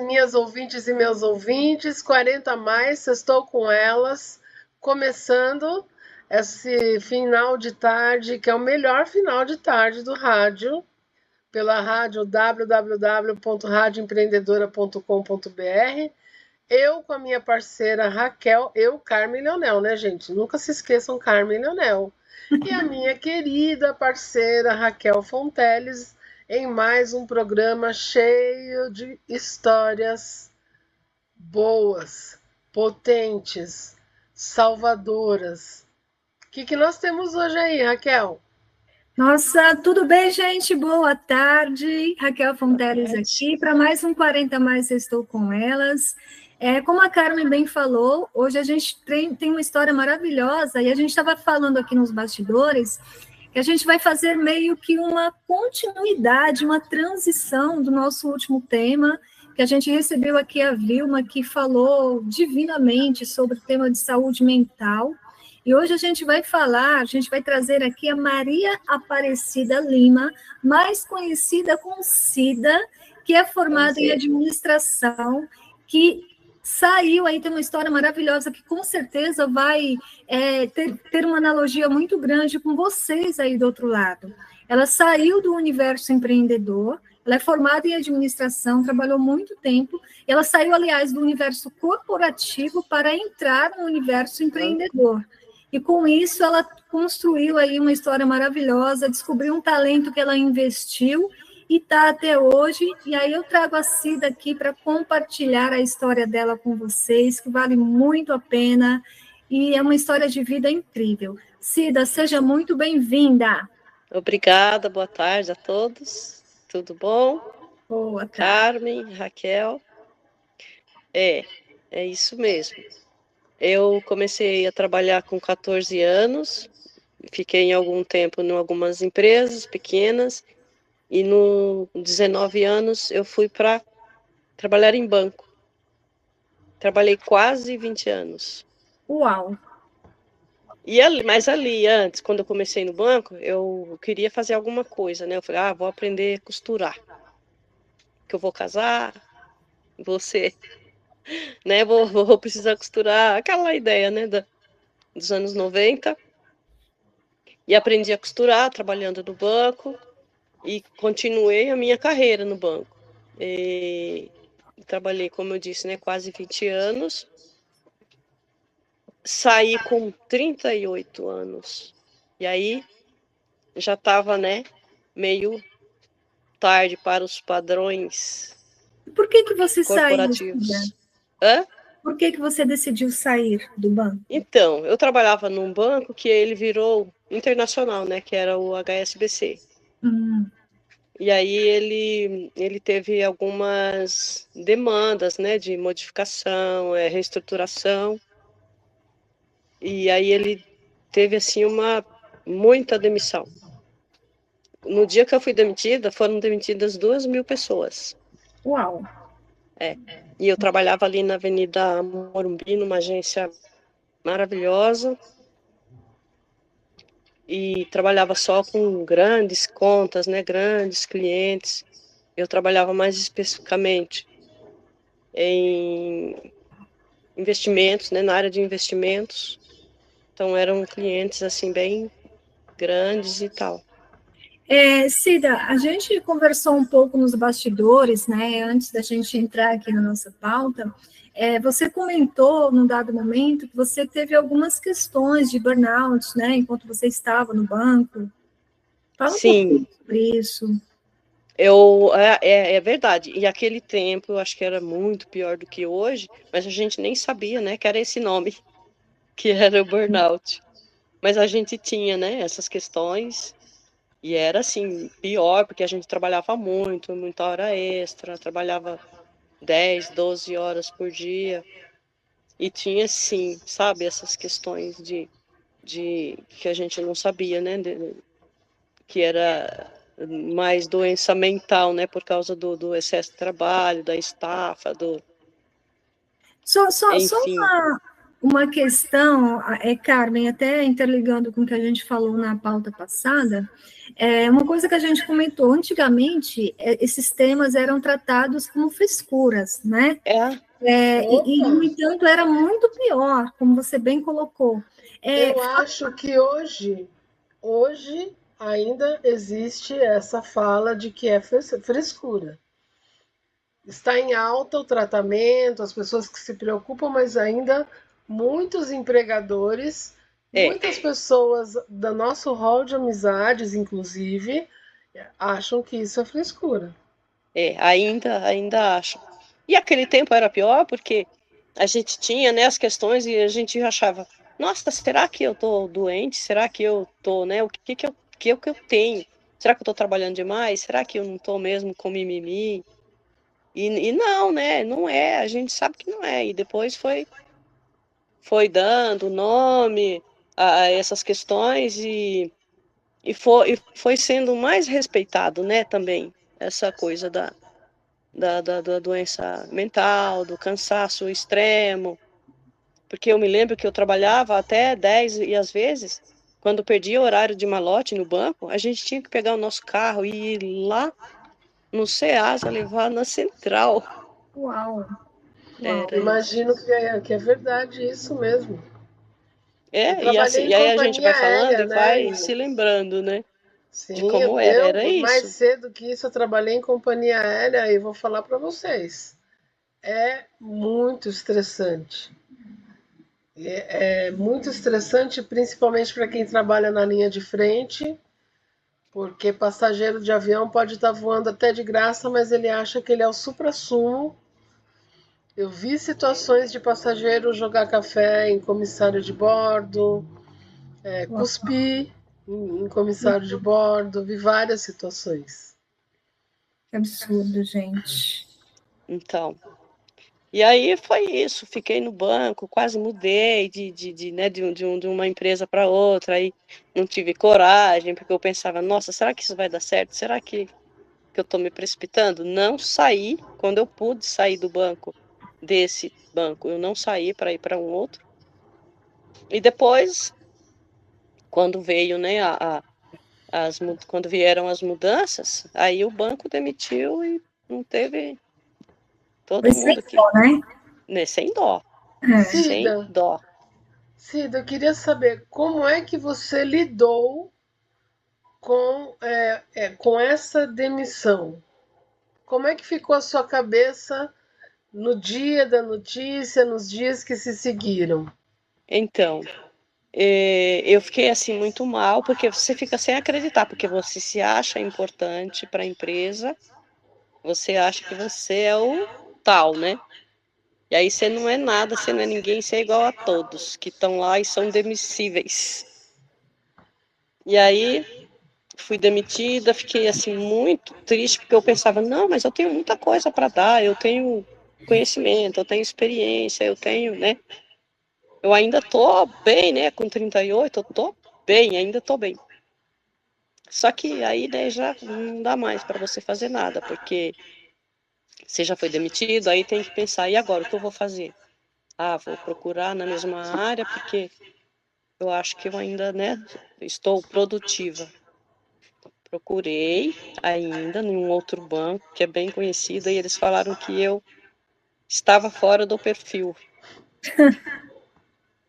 minhas ouvintes e meus ouvintes, 40 a mais, estou com elas, começando esse final de tarde, que é o melhor final de tarde do rádio, pela rádio www.radioempreendedora.com.br. Eu com a minha parceira Raquel, Carmen Leonel, né, gente? Nunca se esqueçam, Carmen Leonel. E a minha querida parceira Raquel Fonteles, em mais um programa cheio de histórias boas, potentes, salvadoras. O que nós temos hoje aí, Raquel? Nossa, tudo bem, gente? Boa tarde. Raquel Fonteles Tarde. aqui. Para mais um 40 mais, eu estou com elas. Como a Carmen bem falou, hoje a gente tem uma história maravilhosa e a gente estava falando aqui nos bastidores que a gente vai fazer meio que uma continuidade, uma transição do nosso último tema, que a gente recebeu aqui a Vilma, que falou divinamente sobre o tema de saúde mental. E hoje a gente vai trazer aqui a Maria Aparecida Lima, mais conhecida como Cida, que é formada em Prazer. administração, que saiu aí, tem uma história maravilhosa que com certeza vai ter uma analogia muito grande com vocês aí do outro lado. Ela saiu do universo empreendedor, ela é formada em administração, trabalhou muito tempo, ela saiu, aliás, do universo corporativo para entrar no universo empreendedor. E com isso ela construiu aí uma história maravilhosa, descobriu um talento que ela investiu e está até hoje. E aí eu trago a Cida aqui para compartilhar a história dela com vocês, que vale muito a pena e é uma história de vida incrível. Cida, seja muito bem-vinda. Obrigada, boa tarde a todos. Tudo bom? Boa tarde. Carmen, Raquel. É isso mesmo. Eu comecei a trabalhar com 14 anos, fiquei em algum tempo em algumas empresas pequenas, e no 19 anos eu fui para trabalhar em banco. Trabalhei quase 20 anos. Uau! Mas ali, antes, quando eu comecei no banco, eu queria fazer alguma coisa, né? Eu falei, vou aprender a costurar, que eu vou casar, você, né? Vou precisar costurar, aquela ideia, né? Dos anos 90. E aprendi a costurar, trabalhando no banco, e continuei a minha carreira no banco. Trabalhei, como eu disse, né? Quase 20 anos. Saí com 38 anos. E aí, já estava, né? Meio tarde para os padrões Por que você saiu, corporativos. Cida? Por que você decidiu sair do banco? Então, eu trabalhava num banco que ele virou internacional, né? Que era o HSBC. E aí ele teve algumas demandas, né? De modificação, reestruturação. E aí ele teve, assim, muita demissão. No dia que eu fui demitida, foram demitidas 2.000 pessoas. Uau! E eu trabalhava ali na Avenida Morumbi, numa agência maravilhosa, e trabalhava só com grandes contas, né, grandes clientes. Eu trabalhava mais especificamente em investimentos, né, na área de investimentos. Então eram clientes assim bem grandes e tal. Cida, a gente conversou um pouco nos bastidores, né, antes da gente entrar aqui na nossa pauta. Você comentou, num dado momento, que você teve algumas questões de burnout, né, enquanto você estava no banco. Fala um pouquinho Sim, sobre isso. é verdade. E aquele tempo eu acho que era muito pior do que hoje, mas a gente nem sabia, né, que era esse nome, que era o burnout. Mas a gente tinha, né, essas questões. E era, assim, pior, porque a gente trabalhava muito, muita hora extra, trabalhava 10, 12 horas por dia. E tinha, sim, sabe, essas questões de que a gente não sabia, né, que era mais doença mental, né, por causa do excesso de trabalho, da estafa, Só enfim. uma questão, Carmen, até interligando com o que a gente falou na pauta passada, uma coisa que a gente comentou, antigamente, esses temas eram tratados como frescuras, né? No entanto, era muito pior, como você bem colocou. Eu acho que hoje ainda existe essa fala de que é frescura. Está em alta o tratamento, as pessoas que se preocupam, mas ainda muitos empregadores, muitas pessoas do nosso hall de amizades, inclusive, acham que isso é frescura. Ainda acho. E aquele tempo era pior porque a gente tinha, né, as questões e a gente achava, nossa, será que eu tô doente? Será que eu tô, né, o que que eu tenho? Será que eu tô trabalhando demais? Será que eu não tô mesmo com mimimi? E não, né, não é, a gente sabe que não é. E depois foi dando nome a essas questões e foi sendo mais respeitado, né, também, essa coisa da doença mental, do cansaço extremo, porque eu me lembro que eu trabalhava até 10 e às vezes, quando perdia o horário de malote no banco, a gente tinha que pegar o nosso carro e ir lá no Ceasa levar na central. Uau! Imagino que é verdade isso mesmo. Eu E assim, trabalhei em e aí a gente companhia vai falando aérea, e né? vai se lembrando, né, de Sim, como era mais isso. cedo que isso eu trabalhei em companhia aérea e vou falar para vocês. É muito estressante. É muito estressante, principalmente para quem trabalha na linha de frente, porque passageiro de avião pode estar voando até de graça, mas ele acha que ele é o suprassumo. Eu vi situações de passageiro jogar café em comissário de bordo, cuspir em comissário de bordo, vi várias situações. Que absurdo, gente. Então, e aí foi isso, fiquei no banco, quase mudei né, de uma empresa para outra, aí não tive coragem, porque eu pensava, nossa, será que isso vai dar certo? Será que eu estou me precipitando? Não saí, quando eu pude sair do banco, desse banco, eu não saí para ir para um outro. E depois, quando veio, né, quando vieram as mudanças, aí o banco demitiu e não teve todo Mas sem mundo que, dó, né? né, sem dó, sem Cida, dó. Cida, eu queria saber como é que você lidou com essa demissão. Como é que ficou a sua cabeça no dia da notícia, nos dias que se seguiram? Então, eu fiquei assim muito mal, porque você fica sem acreditar, porque você se acha importante para a empresa, você acha que você é o tal, né? E aí você não é nada, você não é ninguém, você é igual a todos que estão lá e são demissíveis. E aí fui demitida, fiquei assim muito triste, porque eu pensava, não, mas eu tenho muita coisa para dar, eu tenho conhecimento, eu tenho experiência, eu tenho, né? Eu ainda tô bem, né? Com 38, eu tô bem, ainda tô bem. Só que aí, né, já não dá mais para você fazer nada, porque você já foi demitido, aí tem que pensar, e agora, o que eu vou fazer? Ah, vou procurar na mesma área, porque eu acho que eu ainda, né, estou produtiva. Procurei ainda em um outro banco, que é bem conhecido, e eles falaram que eu estava fora do perfil.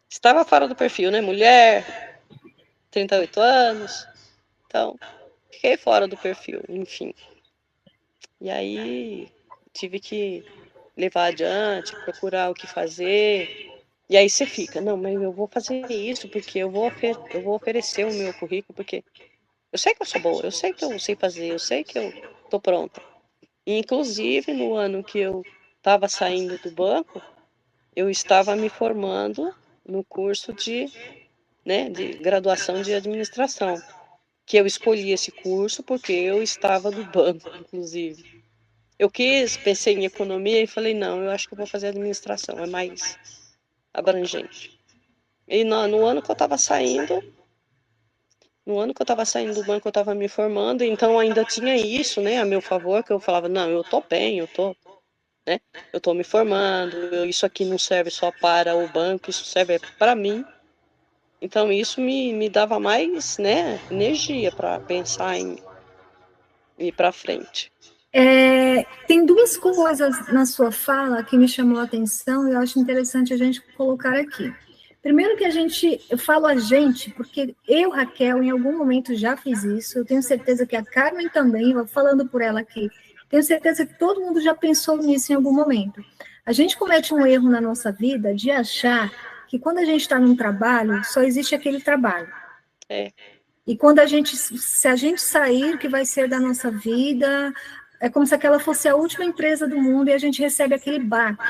Estava fora do perfil, né? Mulher, 38 anos, então fiquei fora do perfil, enfim. E aí tive que levar adiante, procurar o que fazer. E aí você fica, não, mas eu vou fazer isso porque eu vou oferecer o meu currículo, porque eu sei que eu sou boa, eu sei que eu sei fazer, eu sei que eu tô pronta. E, inclusive, no ano que eu estava saindo do banco, eu estava me formando no curso né, de graduação de administração, que eu escolhi esse curso porque eu estava no banco, inclusive. Eu pensei em economia e falei, não, eu acho que eu vou fazer administração, é mais abrangente. E no ano que eu estava saindo, do banco, eu estava me formando, então ainda tinha isso, né, a meu favor, que eu falava, não, eu tô bem, eu tô. né? Eu estou me formando, isso aqui não serve só para o banco, isso serve para mim. Então, isso me dava mais, né, energia para pensar em ir para frente. Tem duas coisas na sua fala que me chamou a atenção e eu acho interessante a gente colocar aqui. Primeiro que eu falo a gente, porque eu, Raquel, em algum momento já fiz isso, eu tenho certeza que a Carmen também, falando por ela aqui, tenho certeza que todo mundo já pensou nisso em algum momento. A gente comete um erro na nossa vida de achar que quando a gente está num trabalho, só existe aquele trabalho. E se a gente sair, o que vai ser da nossa vida, é como se aquela fosse a última empresa do mundo e a gente recebe aquele baque.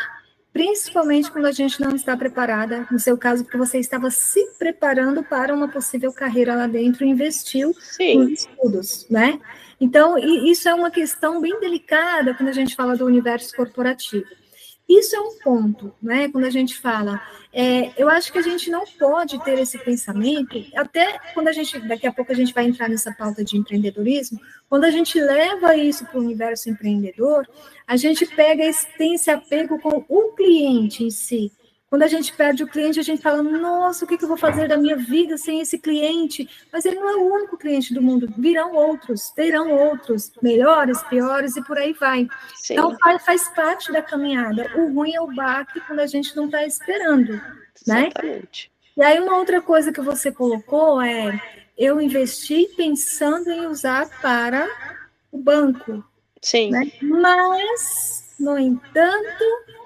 Principalmente quando a gente não está preparada, no seu caso, porque você estava se preparando para uma possível carreira lá dentro e investiu nos estudos, né? Então, isso é uma questão bem delicada quando a gente fala do universo corporativo. Isso é um ponto, né? Quando a gente fala, eu acho que a gente não pode ter esse pensamento, até quando daqui a pouco a gente vai entrar nessa pauta de empreendedorismo, quando a gente leva isso para o universo empreendedor, a gente tem esse apego com o cliente em si. Quando a gente perde o cliente, a gente fala, nossa, o que eu vou fazer da minha vida sem esse cliente? Mas ele não é o único cliente do mundo, terão outros, melhores, piores e por aí vai. Sim. Então, faz parte da caminhada. O ruim é o baque quando a gente não está esperando, né? Exatamente. E aí, uma outra coisa que você colocou eu investi pensando em usar para o banco. Sim. Né? Mas, no entanto,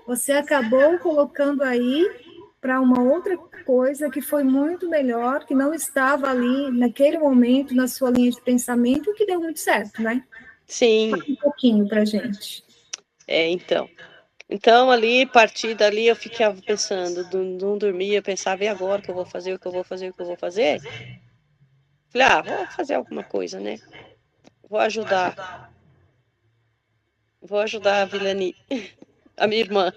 você acabou colocando aí para uma outra coisa que foi muito melhor, que não estava ali naquele momento na sua linha de pensamento, que deu muito certo, né? Sim. Fala um pouquinho para a gente. Então, ali, a partir dali, eu ficava pensando, não dormia, pensava, e agora o que eu vou fazer, o que eu vou fazer, o que eu vou fazer? Falei, vou fazer alguma coisa, né? Vou ajudar a Vilani, a minha irmã.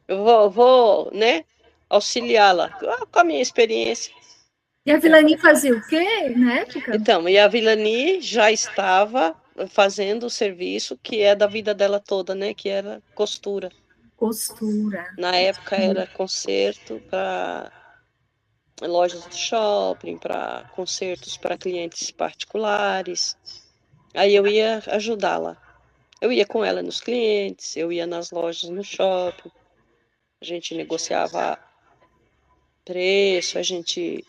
Eu vou, né, auxiliá-la com a minha experiência. E a Vilani fazia o quê na época? Então, e a Vilani já estava fazendo o serviço que é da vida dela toda, né, que era costura. Na época era conserto para lojas de shopping, para consertos para clientes particulares. Aí eu ia ajudá-la. Eu ia com ela nos clientes, eu ia nas lojas no shopping. A gente negociava preço, a gente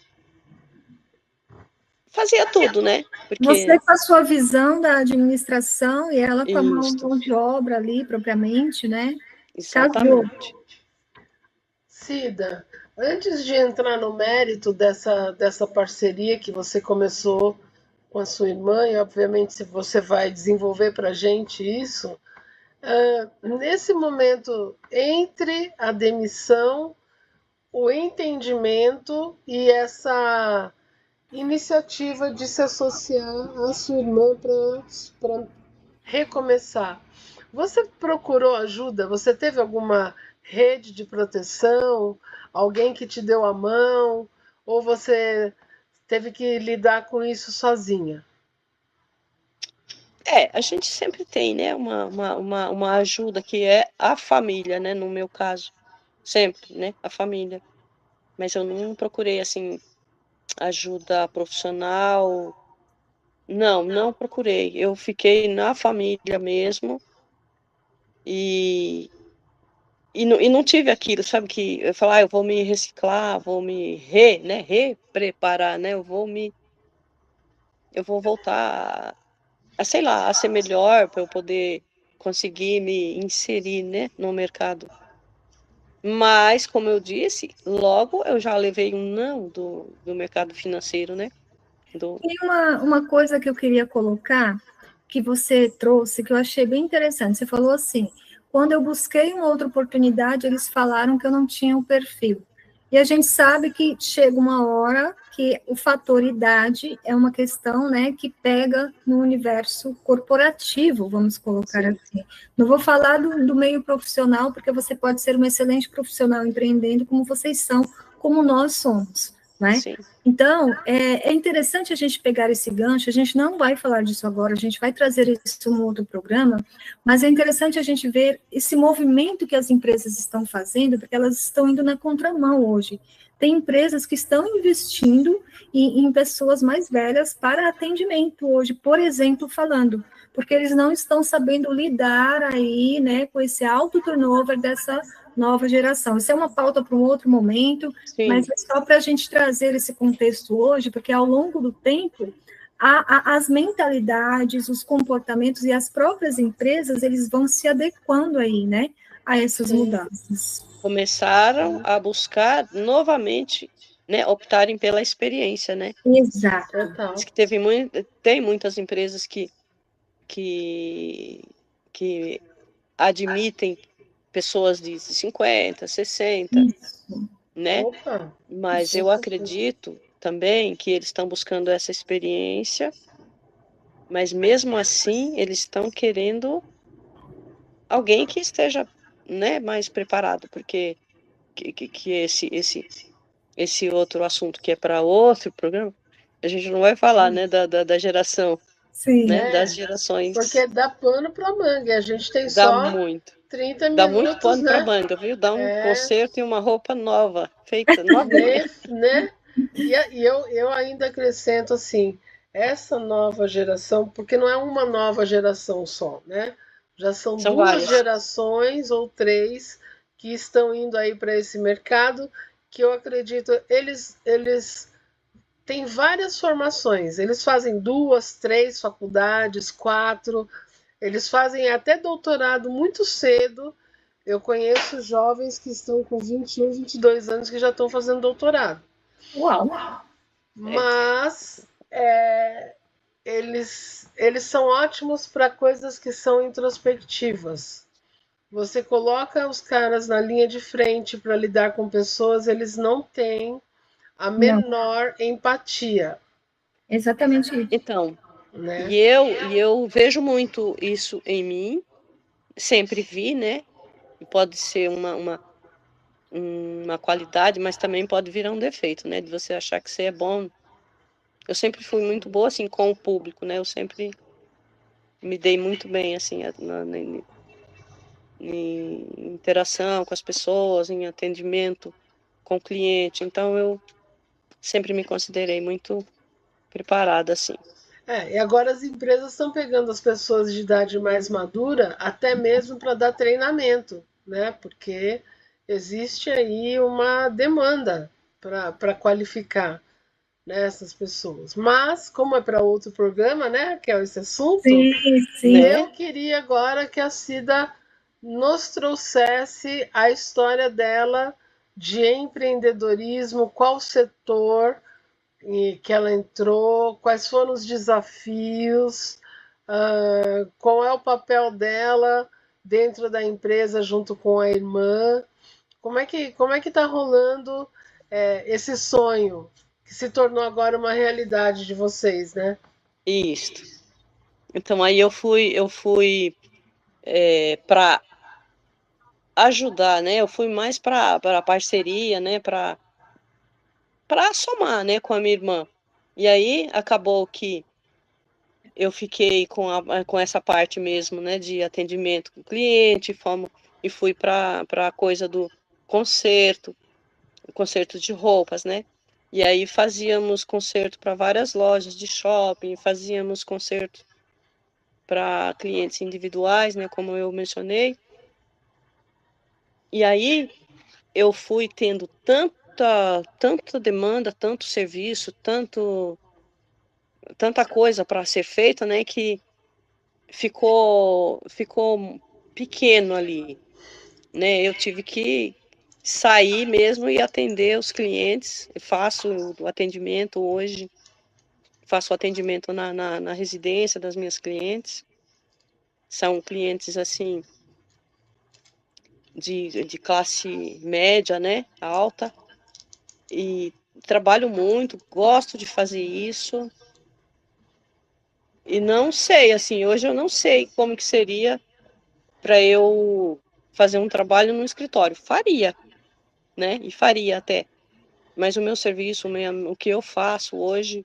fazia tudo, né? Porque... Você com a sua visão da administração e ela com a mão de obra ali, propriamente, né? Exatamente. Cida, antes de entrar no mérito dessa parceria que você começou com a sua irmã, e obviamente se você vai desenvolver para a gente isso, nesse momento entre a demissão, o entendimento e essa iniciativa de se associar à sua irmã para recomeçar. Você procurou ajuda? Você teve alguma rede de proteção? Alguém que te deu a mão? Ou você teve que lidar com isso sozinha? A gente sempre tem, né, uma ajuda que é a família, né, no meu caso. Sempre, né, a família. Mas eu não procurei, assim, ajuda profissional. Não procurei. Eu fiquei na família mesmo e não tive aquilo, sabe, que eu falar, eu vou me reciclar, vou me repreparar, né, eu vou voltar sei lá, a ser melhor para eu poder conseguir me inserir, né, no mercado. Mas, como eu disse, logo eu já levei um não do mercado financeiro, né? Tem uma coisa que eu queria colocar, que você trouxe, que eu achei bem interessante. Você falou assim, quando eu busquei uma outra oportunidade, eles falaram que eu não tinha o perfil. E a gente sabe que chega uma hora que o fator idade é uma questão, né, que pega no universo corporativo, vamos colocar assim. Não vou falar do meio profissional, porque você pode ser um excelente profissional empreendendo, como vocês são, como nós somos. né? Sim. Então, é interessante a gente pegar esse gancho, a gente não vai falar disso agora, a gente vai trazer isso num outro programa, mas é interessante a gente ver esse movimento que as empresas estão fazendo, porque elas estão indo na contramão hoje. Tem empresas que estão investindo em pessoas mais velhas para atendimento hoje, por exemplo, falando, porque eles não estão sabendo lidar aí, né, com esse alto turnover dessa nova geração. Isso é uma pauta para um outro momento, Sim. mas é só para a gente trazer esse contexto hoje, porque ao longo do tempo, as mentalidades, os comportamentos e as próprias empresas, eles vão se adequando aí, né, a essas mudanças. Começaram a buscar novamente, né, optarem pela experiência, né? Exato. Total. Diz que tem muitas empresas que admitem pessoas de 50, 60, Isso. né? Opa, Mas eu acredito também que eles estão buscando essa experiência, mas mesmo assim eles estão querendo alguém que esteja, né, mais preparado, porque que esse outro assunto que é para outro programa, a gente não vai falar, né, da geração, Sim. né, das gerações. Porque dá pano para manga, a gente tem Dá só muito. 30 Dá minutos, muito pano para manga, viu? Dá um concerto e uma roupa nova, feita novinha. Né? E eu ainda acrescento assim, essa nova geração, porque não é uma nova geração só, né? Já são São duas várias. gerações ou três que estão indo aí para esse mercado, que eu acredito, eles têm várias formações, eles fazem 2, 3 faculdades, 4, eles fazem até doutorado muito cedo. Eu conheço jovens que estão com 21, 22 anos que já estão fazendo doutorado. Uau! Mas eles são ótimos para coisas que são introspectivas. Você coloca os caras na linha de frente para lidar com pessoas, eles não têm a menor empatia. Exatamente isso. Então, Né? e eu vejo muito isso em mim, sempre vi, né? Pode ser uma qualidade, mas também pode virar um defeito, né? De você achar que você é bom. Eu sempre fui muito boa, assim, com o público, né? Eu sempre me dei muito bem, assim, em interação com as pessoas, em atendimento com o cliente. Então, eu sempre me considerei muito preparada, assim. E agora as empresas estão pegando as pessoas de idade mais madura, até mesmo para dar treinamento, né? Porque existe aí uma demanda para qualificar, né, essas pessoas. Mas, como é para outro programa, né, que é esse assunto, sim. eu queria agora que a Cida nos trouxesse a história dela de empreendedorismo, qual setor que ela entrou, quais foram os desafios, qual é o papel dela dentro da empresa junto com a irmã, como é que está rolando esse sonho que se tornou agora uma realidade de vocês, né? Isso. Então aí eu fui para ajudar, né? Eu fui mais para parceria, né? Para somar, né? Com a minha irmã. E aí acabou que eu fiquei com essa parte mesmo, né? De atendimento com o cliente, e fui para a coisa do concerto de roupas, né? E aí fazíamos concerto para várias lojas de shopping, fazíamos concerto para clientes individuais, né, como eu mencionei. E aí eu fui tendo tanta demanda, tanto serviço, tanta coisa para ser feita, né, que ficou pequeno ali, né? Eu tive que sair mesmo e atender os clientes. Eu faço o atendimento hoje, faço o atendimento na residência das minhas clientes. São clientes assim de classe média, né, alta, e trabalho muito, gosto de fazer isso, e não sei, assim, hoje eu não sei como que seria para eu fazer um trabalho no escritório. Faria, né, e faria até, mas o meu serviço, o que eu faço hoje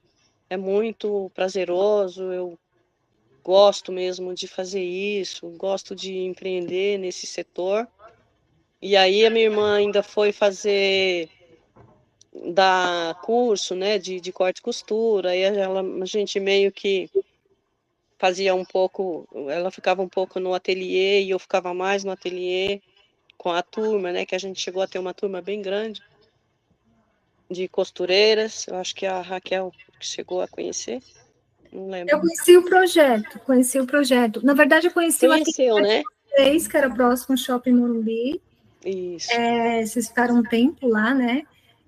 é muito prazeroso, eu gosto mesmo de fazer isso, gosto de empreender nesse setor. E aí a minha irmã ainda foi dar curso, né, de corte e costura, aí a gente meio que fazia um pouco, ela ficava um pouco no ateliê e eu ficava mais no ateliê com a turma, né, que a gente chegou a ter uma turma bem grande de costureiras. Eu acho que a Raquel chegou a conhecer, não lembro. Eu conheci o projeto, conheci o projeto. Na verdade, eu conheci o Conheceu, né? ateliê, que era próximo ao Shopping Morumbi. Isso. Vocês ficaram um tempo lá, né?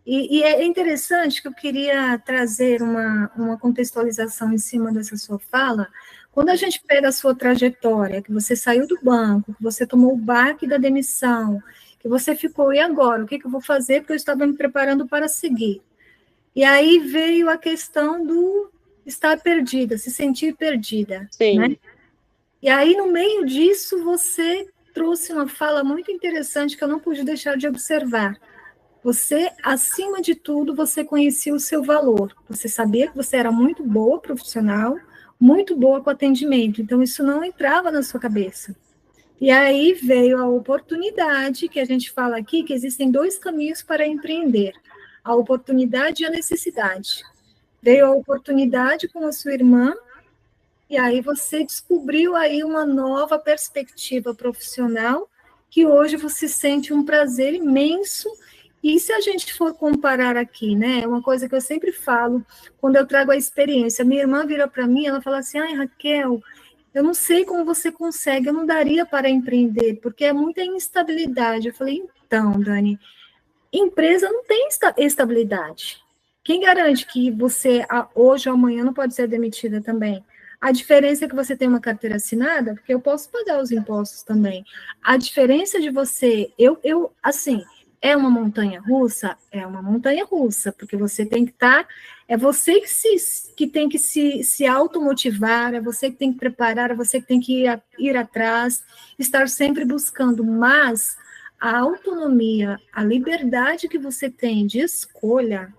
E é interessante que eu queria trazer uma contextualização em cima dessa sua fala. Quando a gente pega a sua trajetória, que você saiu do banco, que você tomou o baque da demissão, que você ficou, e agora? O que eu vou fazer? Porque eu estava me preparando para seguir. E aí veio a questão do estar perdida, se sentir perdida, Sim. né? E aí, no meio disso, você trouxe uma fala muito interessante que eu não pude deixar de observar. Você, acima de tudo, você conhecia o seu valor. Você sabia que você era muito boa profissional, muito boa com atendimento. Então, isso não entrava na sua cabeça. E aí veio a oportunidade, que a gente fala aqui, que existem dois caminhos para empreender: a oportunidade e a necessidade. Veio a oportunidade com a sua irmã, e aí você descobriu aí uma nova perspectiva profissional, que hoje você sente um prazer imenso. E se a gente for comparar aqui, né, uma coisa que eu sempre falo, quando eu trago a experiência, minha irmã vira para mim, ela fala assim, ai, Raquel, eu não sei como você consegue, eu não daria para empreender, porque é muita instabilidade. Eu falei, então, Dani, empresa não tem estabilidade. Quem garante que você, hoje ou amanhã, não pode ser demitida também? A diferença é que você tem uma carteira assinada, porque eu posso pagar os impostos também. A diferença de você, assim, é uma montanha russa? É uma montanha russa, porque você tem que estar, é você que tem que se automotivar, é você que tem que preparar, é você que tem que ir atrás, estar sempre buscando, mas a autonomia, a liberdade que você tem de escolha,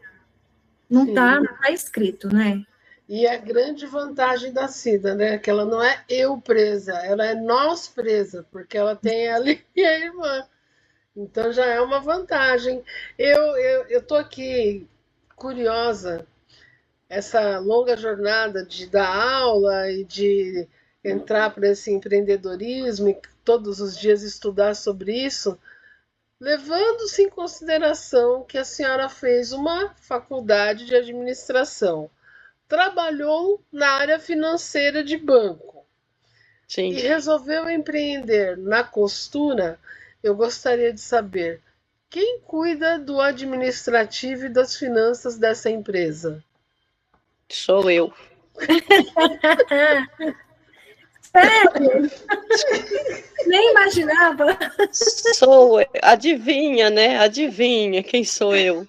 não está escrito, né? E a grande vantagem da Cida, né? Que ela não é eu presa, ela é nós presa, porque ela tem ela e a irmã. Então já é uma vantagem. Eu tô aqui curiosa, essa longa jornada de dar aula e de entrar para esse empreendedorismo e todos os dias estudar sobre isso, levando-se em consideração que a senhora fez uma faculdade de administração, trabalhou na área financeira de banco Sim. e resolveu empreender na costura. Eu gostaria de saber quem cuida do administrativo e das finanças dessa empresa. Sou eu. Sério? Nem imaginava. Adivinha, né? Adivinha quem sou eu.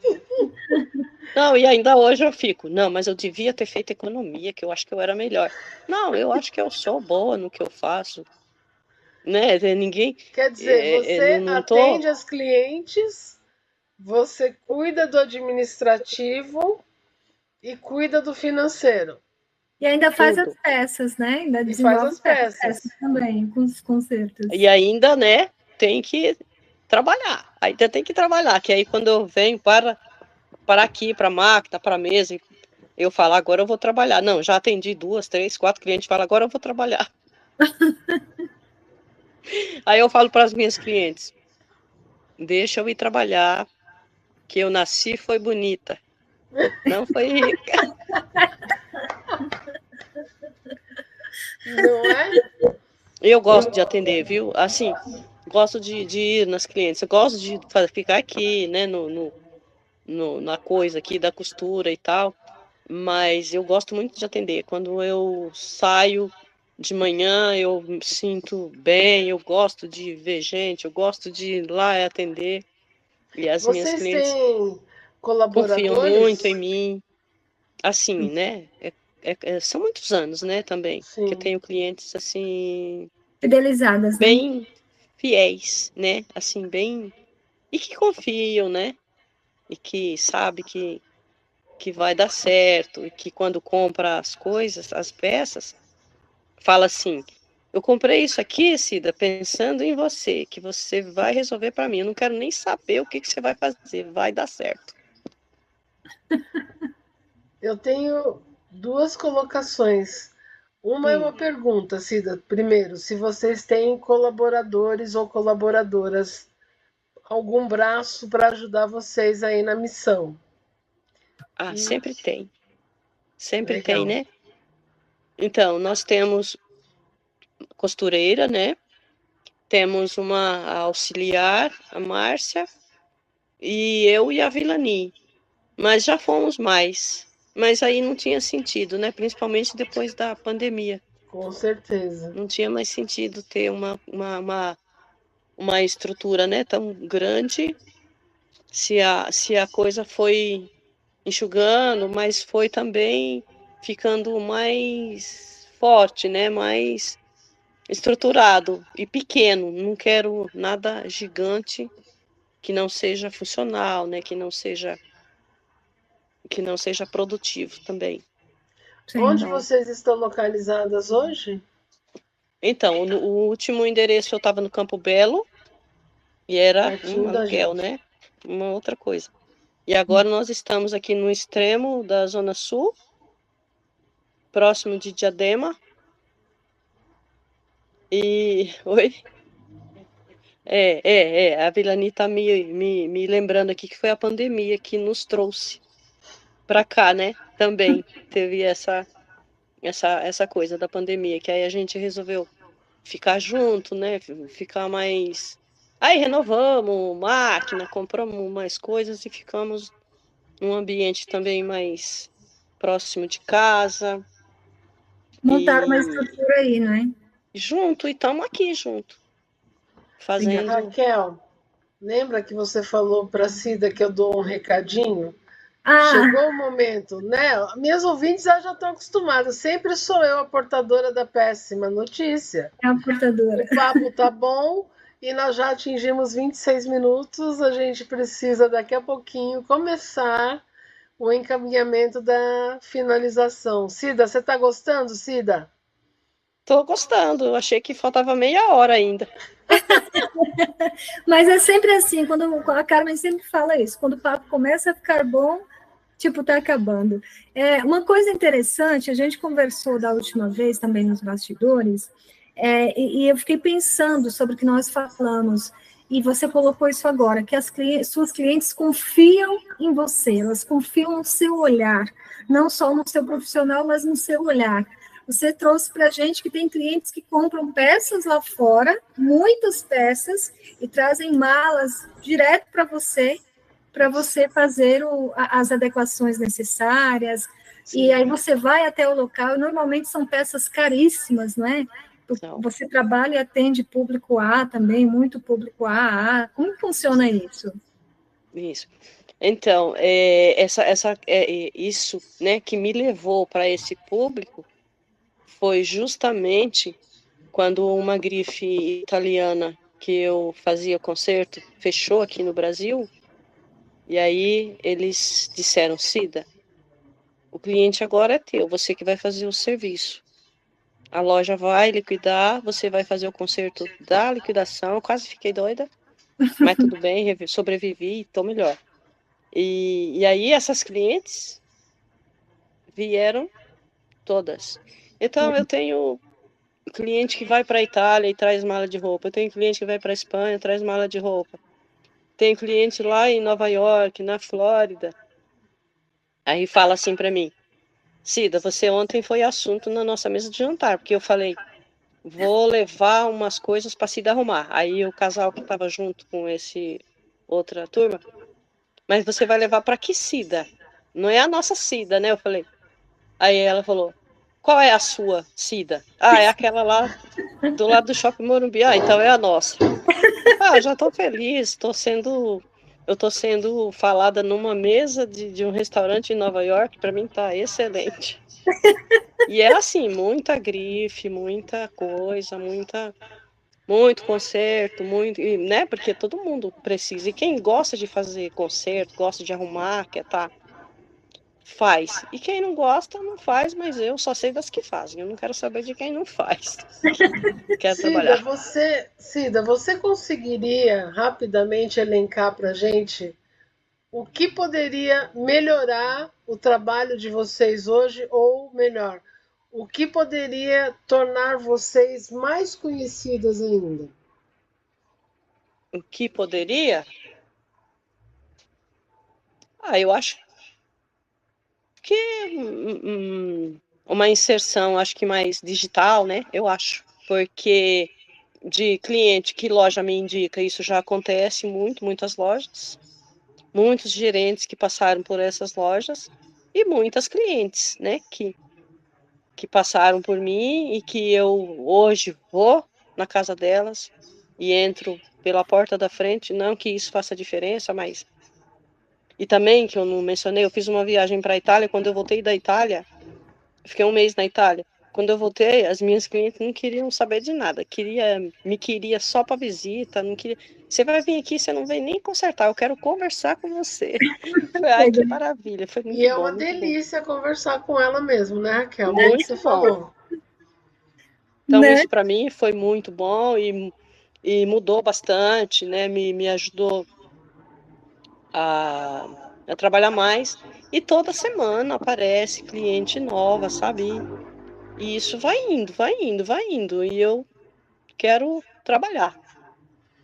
Não, e ainda hoje eu fico, não, mas eu devia ter feito economia, que eu acho que eu era melhor. Não, eu acho que eu sou boa no que eu faço. Né? Ninguém. Quer dizer, você Não tô. atende as clientes, você cuida do administrativo e cuida do financeiro. E ainda faz Tudo. as peças, né? Ainda E faz desenvolve as peças também, com os concertos. E ainda, né, tem que trabalhar. Ainda tem que trabalhar, que aí quando eu venho para aqui, para a máquina, para a mesa, eu falo, agora eu vou trabalhar. Não, já atendi 2, 3, 4 clientes, falo, agora eu vou trabalhar. Aí eu falo para as minhas clientes, deixa eu ir trabalhar, que eu nasci foi bonita, não foi rica. Não é? Eu gosto de atender, viu? Assim, gosto de ir nas clientes, eu gosto de ficar aqui, né, na coisa aqui da costura e tal, mas eu gosto muito de atender. Quando eu saio de manhã, eu me sinto bem, eu gosto de ver gente, eu gosto de ir lá e atender. E as minhas Vocês clientes têm confiam colaboradores? muito em mim. Assim, né? São muitos anos, né, também, que eu Sim. tenho clientes, assim, Fidelizadas, né? bem fiéis, né? Assim, bem... E que confiam, né? e que sabe que vai dar certo, e que quando compra as coisas, as peças, fala assim: eu comprei isso aqui, Cida, pensando em você, que você vai resolver para mim. Eu não quero nem saber o que você vai fazer, vai dar certo. Eu tenho duas colocações. Uma é uma pergunta, Cida. Primeiro, se vocês têm colaboradores ou colaboradoras, algum braço para ajudar vocês aí na missão. Ah, sempre tem. Sempre Legal. tem, né? Então, nós temos costureira, né? Temos uma auxiliar, a Márcia, e eu e a Vilani. Mas já fomos mais. Mas aí não tinha sentido, né? Principalmente depois da pandemia. Com certeza. Não tinha mais sentido ter uma estrutura, né, tão grande. Se a coisa foi enxugando, mas foi também ficando mais forte, né? Mais estruturado e pequeno. Não quero nada gigante que não seja funcional, né? Que não seja produtivo também. Sim. Onde vocês estão localizadas hoje? Então, o último endereço eu estava no Campo Belo e era Pertinho um da aluguel, gente. né? Uma outra coisa. E agora nós estamos aqui no extremo da Zona Sul, próximo de Diadema. E. Oi? A Vilani está me lembrando aqui que foi a pandemia que nos trouxe para cá, né? Também teve essa coisa da pandemia, que aí a gente resolveu ficar junto, né? Ficar mais. Aí renovamos máquina, compramos mais coisas e ficamos num ambiente também mais próximo de casa. Montaram uma estrutura aí, não é? Junto, e estamos aqui junto. Fazendo. Raquel, lembra que você falou para a Cida que eu dou um recadinho? Ah, Chegou o momento, né? Minhas ouvintes já estão acostumadas. Sempre sou eu a portadora da péssima notícia. é uma portadora. O papo tá bom e nós já atingimos 26 minutos. A gente precisa daqui a pouquinho começar o encaminhamento da finalização. Cida, você está gostando, Cida? Tô gostando, eu achei que faltava meia hora ainda. Mas é sempre assim, quando a Carmen sempre fala isso, quando o papo começa a ficar bom, tipo, tá acabando. Uma coisa interessante, a gente conversou da última vez também nos bastidores, e eu fiquei pensando sobre o que nós falamos, e você colocou isso agora, que suas clientes confiam em você, elas confiam no seu olhar, não só no seu profissional, mas no seu olhar. Você trouxe para a gente que tem clientes que compram peças lá fora, muitas peças, e trazem malas direto para você fazer as adequações necessárias. Sim. E aí você vai até o local, normalmente são peças caríssimas, não é? Você trabalha e atende público A também, muito público A. Como funciona isso? Isso. Então, isso, né, que me levou para esse público foi justamente quando uma grife italiana que eu fazia concerto fechou aqui no Brasil, e aí eles disseram: Cida, o cliente agora é teu, você que vai fazer o serviço. A loja vai liquidar, você vai fazer o conserto da liquidação. Eu quase fiquei doida, mas tudo bem, sobrevivi e estou melhor. E aí essas clientes vieram todas. Então eu tenho cliente que vai para a Itália e traz mala de roupa. Eu tenho cliente que vai para a Espanha e traz mala de roupa. Tem cliente lá em Nova York, na Flórida. Aí fala assim para mim: Cida, você ontem foi assunto na nossa mesa de jantar, porque eu falei, vou levar umas coisas para Cida arrumar. Aí o casal que estava junto com esse outra turma, mas você vai levar para que Cida? Não é a nossa Cida, né? Eu falei. Aí ela falou: qual é a sua, Cida? Ah, é aquela lá do lado do Shopping Morumbi. Ah, então é a nossa. Ah, já estou feliz, eu estou sendo falada numa mesa de um restaurante em Nova York, para mim está excelente. E é assim, muita grife, muita coisa, muita muito conserto, muito, né? Porque todo mundo precisa. E quem gosta de fazer conserto, gosta de arrumar, quer tá, faz. E quem não gosta, não faz, mas eu só sei das que fazem. Eu não quero saber de quem não faz. Quero trabalhar. Cida, você conseguiria rapidamente elencar para gente o que poderia melhorar o trabalho de vocês hoje, ou melhor, o que poderia tornar vocês mais conhecidas ainda? O que poderia? Eu acho que uma inserção, acho que mais digital, né? Eu acho. Porque de cliente que loja me indica, isso já acontece muito, muitas lojas, muitos gerentes que passaram por essas lojas e muitas clientes, né, que passaram por mim e que eu hoje vou na casa delas e entro pela porta da frente, não que isso faça diferença, mas e também que eu não mencionei, eu fiz uma viagem para a Itália, quando eu voltei da Itália, fiquei um mês na Itália. Quando eu voltei, as minhas clientes não queriam saber de nada. Me queria só para visita, não queria. Você vai vir aqui, você não vem nem consertar, eu quero conversar com você. Foi, ai, que maravilha, foi E muito é bom, uma muito bom. delícia conversar com ela mesmo, né, Raquel? Bem que você Muito bom. falou. Então, Né? isso para mim foi muito bom e mudou bastante, né? Me ajudou a trabalhar mais. E toda semana aparece cliente nova, sabe? E isso vai indo, vai indo, vai indo. E eu quero trabalhar.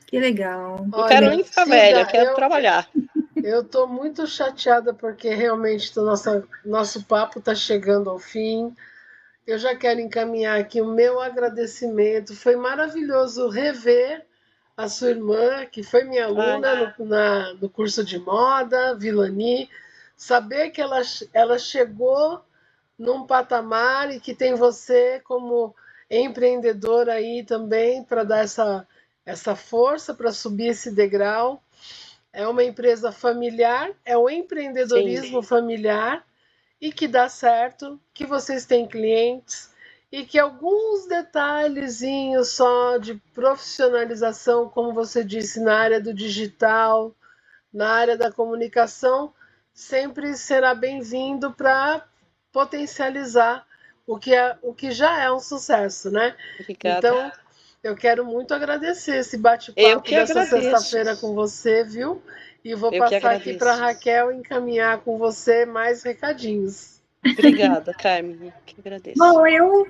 Que legal. Não quero Olha, nem ficar velha, Cida, quero trabalhar. eu tô muito chateada porque realmente o nosso papo está chegando ao fim. Eu já quero encaminhar aqui o meu agradecimento. Foi maravilhoso rever a sua irmã, que foi minha Ai, aluna no curso de moda, Vilani. Saber que ela chegou num patamar e que tem você como empreendedora aí também para dar essa força para subir esse degrau. É uma empresa familiar, é o sim, empreendedorismo familiar e que dá certo, que vocês têm clientes e que alguns detalhezinhos só de profissionalização, como você disse, na área do digital, na área da comunicação, sempre será bem-vindo para potencializar o que já é um sucesso, né? obrigada. Então, eu quero muito agradecer esse Eu bate-papo que dessa agradeço. sexta-feira com você, viu? E vou Eu que passar aqui para a agradeço. Raquel encaminhar com você mais recadinhos. Obrigada, Carmen. Eu que agradeço. Bom, eu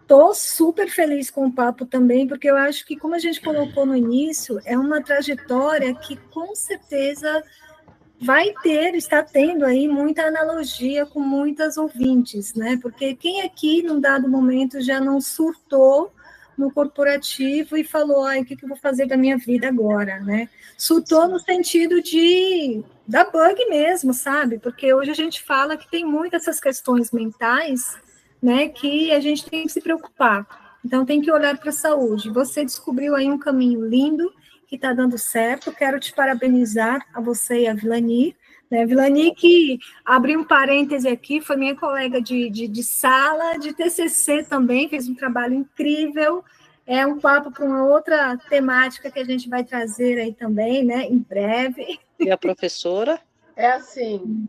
estou super feliz com o papo também, porque eu acho que, como a gente colocou no início, é uma trajetória que com certeza está tendo aí muita analogia com muitas ouvintes, né? Porque quem aqui, num dado momento, já não surtou no corporativo e falou, ai, o que eu vou fazer da minha vida agora, né? Surtou no sentido da bug mesmo, sabe? Porque hoje a gente fala que tem muitas essas questões mentais, né, que a gente tem que se preocupar. Então, tem que olhar para a saúde. Você descobriu aí um caminho lindo, que está dando certo. Quero te parabenizar, a você e a Vilani. Né? Vilani, que, abri um parêntese aqui, foi minha colega de sala, de TCC também, fez um trabalho incrível. É um papo para uma outra temática que a gente vai trazer aí também, né, em breve. E a professora? É assim,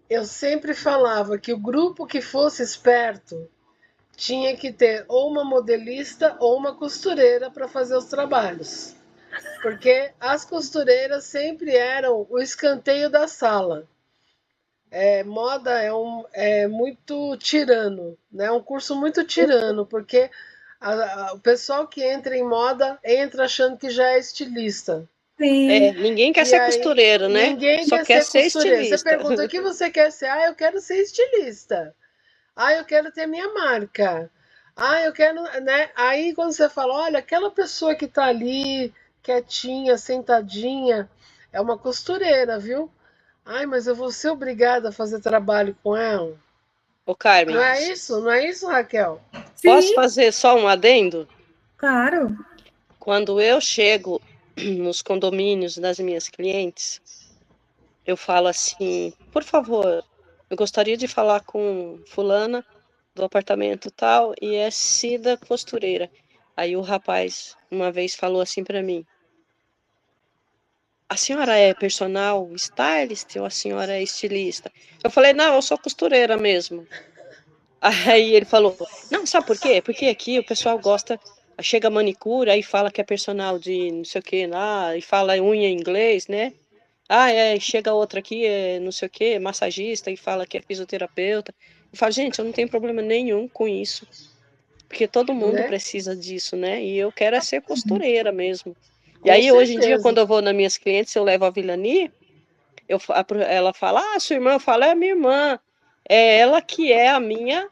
eu sempre falava que o grupo que fosse esperto tinha que ter ou uma modelista ou uma costureira para fazer os trabalhos. Porque as costureiras sempre eram o escanteio da sala. Moda é muito tirano, né? É um curso muito tirano, porque o pessoal que entra em moda entra achando que já é estilista. Sim, Ninguém quer E ser aí costureiro, né? ninguém Só quer quer ser ser costureira. Você estilista. pergunta o que você quer ser? Ah, eu quero ser estilista. Ah, eu quero ter minha marca. Ah, eu quero, né? Aí quando você fala, olha, aquela pessoa que tá ali, quietinha, sentadinha, é uma costureira, viu? Ai, mas eu vou ser obrigada a fazer trabalho com ela. Ô, Não Carmen, é isso? Não é isso, Raquel? posso sim, fazer só um adendo? claro. Quando eu chego nos condomínios das minhas clientes, eu falo assim, por favor, eu gostaria de falar com fulana do apartamento tal e é Cida costureira. Aí o rapaz, uma vez, falou assim para mim: a senhora é personal stylist ou a senhora é estilista? Eu falei: não, eu sou costureira mesmo. Aí ele falou: não, sabe por quê? Porque aqui o pessoal gosta, chega manicure, aí fala que é personal de não sei o que lá, e fala unha em inglês, né? Ah, chega outra aqui, não sei o que, massagista, e fala que é fisioterapeuta. Eu falo: gente, eu não tenho problema nenhum com isso, porque todo mundo Né? precisa disso, né? E eu quero é ser costureira mesmo. E Com aí, hoje em dia, quando certeza. eu vou nas minhas clientes, eu levo a Vilani, ela fala: ah, sua irmã? Eu falo: é minha irmã. É ela que é a minha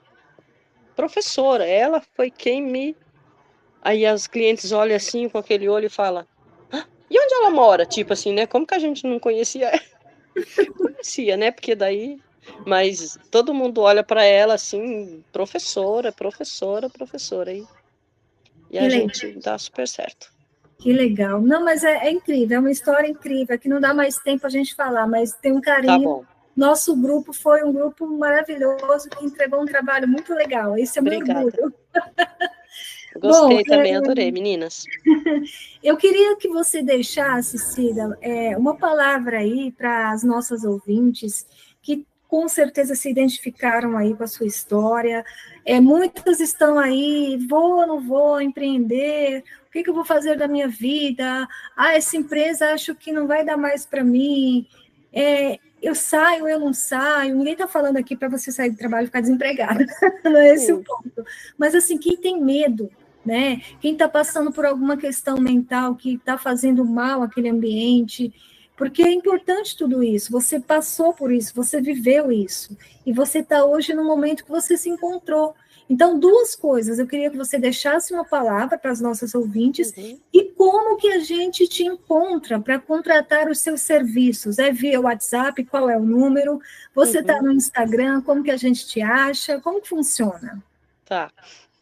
professora. Ela foi quem me... Aí as clientes olham assim, com aquele olho e falam: ah, e onde ela mora? Tipo assim, né? Como que a gente não conhecia? Conhecia, né? Porque daí... Mas todo mundo olha para ela assim, professora, professora, professora. E Que a legal. gente dá super certo. Que legal. Não, mas é incrível, é uma história incrível, que não dá mais tempo a gente falar, mas tem um Tá carinho. bom. Nosso grupo foi um grupo maravilhoso, que entregou um trabalho muito legal. Esse é o meu Obrigada. orgulho. Bom, Gostei também, adorei, meninas. eu queria que você deixasse, Cida, uma palavra aí para as nossas ouvintes, que com certeza se identificaram aí com a sua história. Muitas estão aí, vou ou não vou empreender? O que eu vou fazer da minha vida? Ah, essa empresa acho que não vai dar mais para mim. Eu saio, eu não saio. Ninguém está falando aqui para você sair do trabalho e ficar desempregada. Não é esse o ponto. Mas, assim, quem tem medo, né? Quem está passando por alguma questão mental que está fazendo mal àquele ambiente, porque é importante tudo isso. Você passou por isso, você viveu isso, e você está hoje no momento que você se encontrou. Então, duas coisas. Eu queria que você deixasse uma palavra para as nossas ouvintes e como que a gente te encontra para contratar os seus serviços. É via WhatsApp? Qual é o número? Você está no Instagram? Como que a gente te acha? Como que funciona? Tá.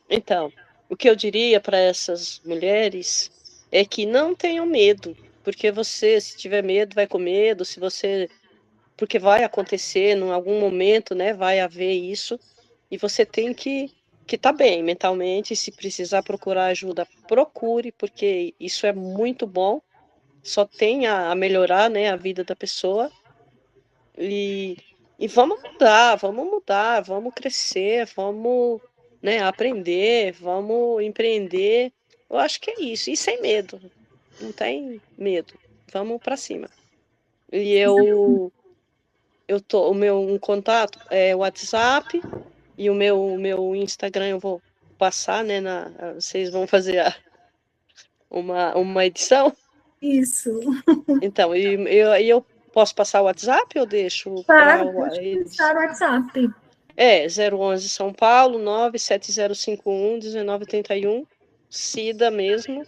Então, o que eu diria para essas mulheres é que não tenham medo, porque você, se tiver medo, vai com medo, se você... Porque vai acontecer, em algum momento, né, vai haver isso, e você tem que estar bem mentalmente. Se precisar procurar ajuda, procure, porque isso é muito bom, só tem a melhorar, né, a vida da pessoa. E vamos mudar, vamos crescer, vamos, né, aprender, vamos empreender. Eu acho que é isso, e sem medo, não tem medo, vamos para cima. E o meu contato é o WhatsApp, e o meu Instagram eu vou passar, né, vocês vão fazer uma edição. Isso. Então, eu posso passar o WhatsApp ou deixo para Claro, o... pode começar o WhatsApp. 011 São Paulo, 97051-1931, Cida mesmo,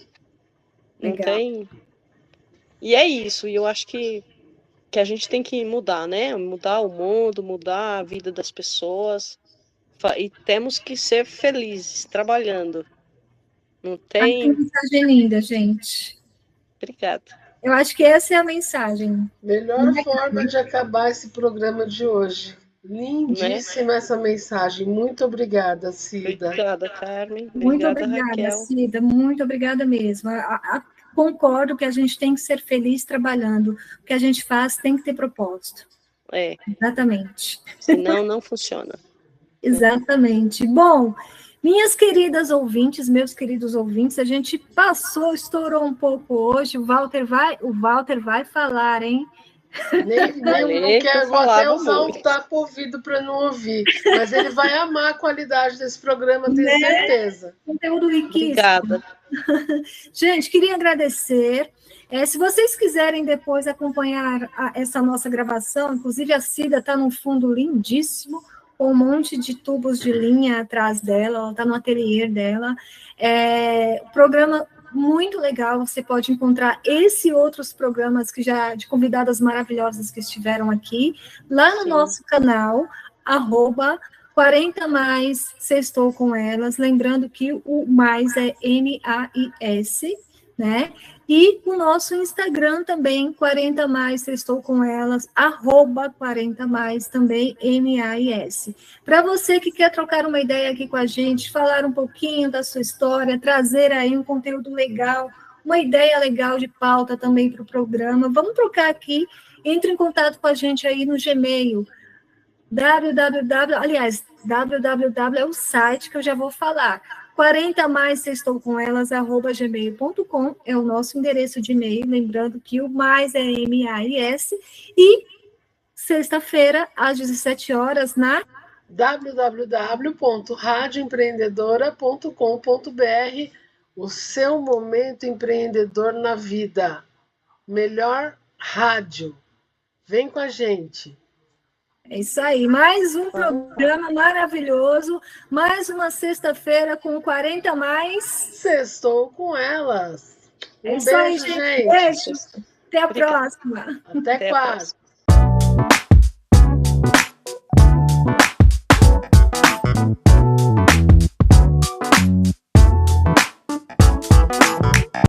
não Legal. tem... E é isso, e eu acho que a gente tem que mudar, né? Mudar o mundo, mudar a vida das pessoas, e temos que ser felizes, trabalhando. Não Que tem... mensagem linda, gente. Obrigada. Eu acho que essa é a mensagem. Melhor forma de acabar esse programa de hoje. Né? Lindíssima essa mensagem. Muito obrigada, Cida. Obrigada, Carmen. Muito Obrigada, obrigada, Raquel. Cida. Muito obrigada mesmo. Concordo que a gente tem que ser feliz trabalhando. O que a gente faz tem que ter propósito. Exatamente. Senão não funciona. Exatamente. Bom, minhas queridas ouvintes, meus queridos ouvintes, a gente estourou um pouco hoje. O Walter vai falar, hein? Não quero, vou até usar um muito. tapa-ouvido para não ouvir. Mas ele vai amar a qualidade desse programa, tenho certeza. Conteúdo riquíssimo. Obrigada. Gente, queria agradecer. Se vocês quiserem depois acompanhar essa nossa gravação, inclusive a Cida está num fundo lindíssimo, com um monte de tubos de linha atrás dela, ela está no ateliê dela. Programa muito legal, você pode encontrar esse e outros programas de convidadas maravilhosas que estiveram aqui, lá no nosso canal, @40 mais Sextou com Elas, lembrando que o mais é MAIS, né? E o nosso Instagram também, 40 mais, estou com elas, @40 mais também, MAIS. Para você que quer trocar uma ideia aqui com a gente, falar um pouquinho da sua história, trazer aí um conteúdo legal, uma ideia legal de pauta também para o programa, vamos trocar aqui, entre em contato com a gente aí no Gmail, www é o site que eu já vou falar, 40 mais estou com elas, @gmail.com é o nosso endereço de e-mail, lembrando que o mais é MAIS, e sexta-feira, às 17 horas, na www.radioempreendedora.com.br, o seu momento empreendedor na vida. Melhor rádio. Vem com a gente. É isso aí, mais um programa maravilhoso, mais uma sexta-feira com 40 mais. Sextou com elas. É isso aí, gente. Beijo. Até a próxima. Até quarta.